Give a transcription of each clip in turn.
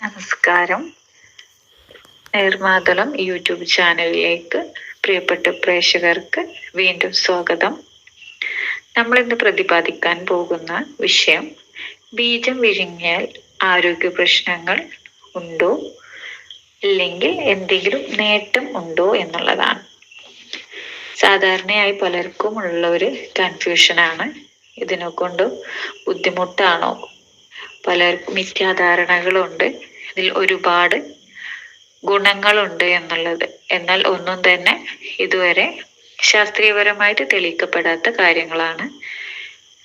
നമസ്കാരം. നിർമാതളം യൂട്യൂബ് ചാനലിലേക്ക് പ്രിയപ്പെട്ട പ്രേക്ഷകർക്ക് വീണ്ടും സ്വാഗതം. നമ്മൾ ഇന്ന് പ്രതിപാദിക്കാൻ പോകുന്ന വിഷയം ബീജം വിഴുങ്ങിയാൽ ആരോഗ്യ പ്രശ്നങ്ങൾ ഉണ്ടോ, ഇല്ലെങ്കിൽ എന്തെങ്കിലും നേട്ടം ഉണ്ടോ എന്നുള്ളതാണ്. സാധാരണയായി പലർക്കും ഉള്ള ഒരു കൺഫ്യൂഷനാണ്. ഇതിനെ കൊണ്ട് ബുദ്ധിമുട്ടാണോ? പലർക്കും മിഥ്യാധാരണകളുണ്ട്. ഇതിൽ ഒരുപാട് ഗുണങ്ങളുണ്ട് എന്നുള്ളത്. എന്നാൽ ഒന്നും തന്നെ ഇതുവരെ ശാസ്ത്രീയപരമായിട്ട് തെളിയിക്കപ്പെടാത്ത കാര്യങ്ങളാണ്.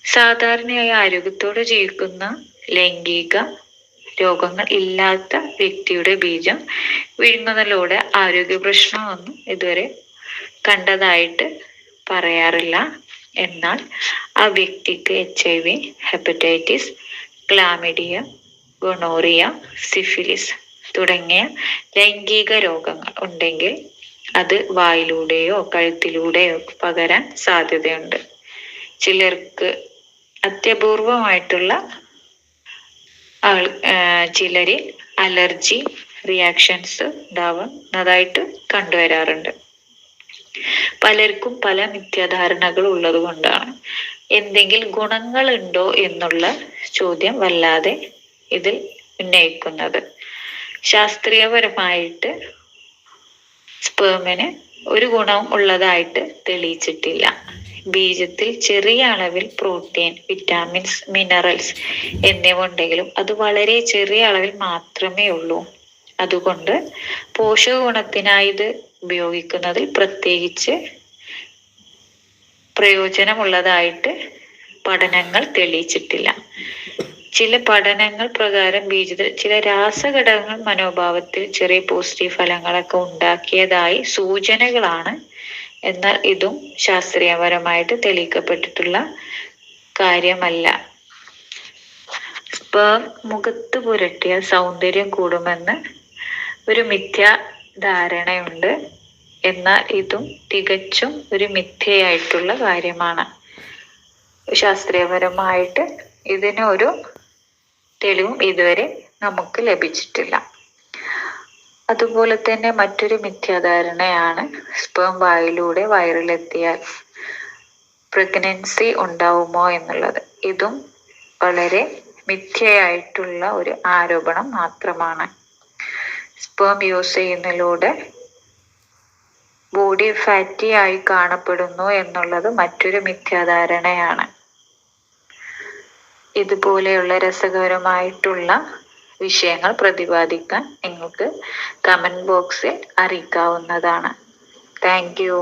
സാധാരണയായി ആരോഗ്യത്തോടെ ജീവിക്കുന്ന ലൈംഗിക രോഗങ്ങൾ ഇല്ലാത്ത വ്യക്തിയുടെ ബീജം വിഴുങ്ങുന്നതിലൂടെ ആരോഗ്യ പ്രശ്നമൊന്നും ഇതുവരെ കണ്ടതായിട്ട് പറയാറില്ല. എന്നാൽ ആ വ്യക്തിക്ക് HIV, hepatitis, chlamydia, gonorrhoea, syphilis തുടങ്ങിയ ലൈംഗിക രോഗങ്ങൾ ഉണ്ടെങ്കിൽ അത് വായിലൂടെയോ കഴുത്തിലൂടെയോ പകരാൻ സാധ്യതയുണ്ട്. ചിലർക്ക് അത്യപൂർവമായിട്ടുള്ള ചിലരിൽ അലർജി റിയാക്ഷൻസ് ഉണ്ടാവുന്നതായിട്ട് കണ്ടുവരാറുണ്ട്. പലർക്കും പല മിഥ്യാധാരണകൾ ഉള്ളത് കൊണ്ടാണ് എന്തെങ്കിലും ഗുണങ്ങൾ ഉണ്ടോ എന്നുള്ള ചോദ്യം വല്ലാതെ ഇതിൽ ഉന്നയിക്കുന്നത്. ശാസ്ത്രീയപരമായിട്ട് സ്പേമിന് ഒരു ഗുണവും ഉള്ളതായിട്ട് തെളിയിച്ചിട്ടില്ല. ബീജത്തിൽ ചെറിയ അളവിൽ പ്രോട്ടീൻ, വിറ്റാമിൻസ്, മിനറൽസ് എന്നിവ ഉണ്ടെങ്കിലും അത് വളരെ ചെറിയ അളവിൽ മാത്രമേ ഉള്ളൂ. അതുകൊണ്ട് പോഷക ഗുണത്തിനായി ഇത് ഉപയോഗിക്കുന്നതിൽ പ്രത്യേകിച്ച് പ്രയോജനമുള്ളതായിട്ട് പഠനങ്ങൾ തെളിയിച്ചിട്ടില്ല. ചില പഠനങ്ങൾ പ്രകാരം ബീജത്തിൽ ചില രാസഘടകങ്ങൾ മനോഭാവത്തിൽ ചെറിയ പോസിറ്റീവ് ഫലങ്ങളൊക്കെ ഉണ്ടാക്കിയതായി സൂചനകളാണ്. എന്നാൽ ഇതും ശാസ്ത്രീയപരമായിട്ട് തെളിയിക്കപ്പെട്ടിട്ടുള്ള കാര്യമല്ല. സ്പേം മുഖത്ത് പുരട്ടിയാൽ സൗന്ദര്യം കൂടുമെന്ന് ഒരു മിഥ്യാധാരണയുണ്ട്. എന്നാൽ ഇതും തികച്ചും ഒരു മിഥ്യയായിട്ടുള്ള കാര്യമാണ്. ശാസ്ത്രീയപരമായിട്ട് ഇതിനൊരു തെളിവും ഇതുവരെ നമുക്ക് ലഭിച്ചിട്ടില്ല. അതുപോലെ തന്നെ മറ്റൊരു മിഥ്യാധാരണയാണ് സ്പേം വായിലൂടെ വയറിലെത്തിയാൽ പ്രഗ്നൻസി ഉണ്ടാവുമോ എന്നുള്ളത്. ഇതും വളരെ മിഥ്യയായിട്ടുള്ള ഒരു ആരോപണം മാത്രമാണ്. സ്പേം യൂസ് ചെയ്യുന്നതിലൂടെ ബോഡി ഫാറ്റി ആയി കാണപ്പെടുന്നു എന്നുള്ളത് മറ്റൊരു മിഥ്യാധാരണയാണ്. ഇതുപോലെയുള്ള രസകരമായിട്ടുള്ള വിഷയങ്ങൾ പ്രതിപാദിക്കാൻ നിങ്ങൾക്ക് കമന്റ് ബോക്സിൽ അറിയിക്കാവുന്നതാണ്. Thank you.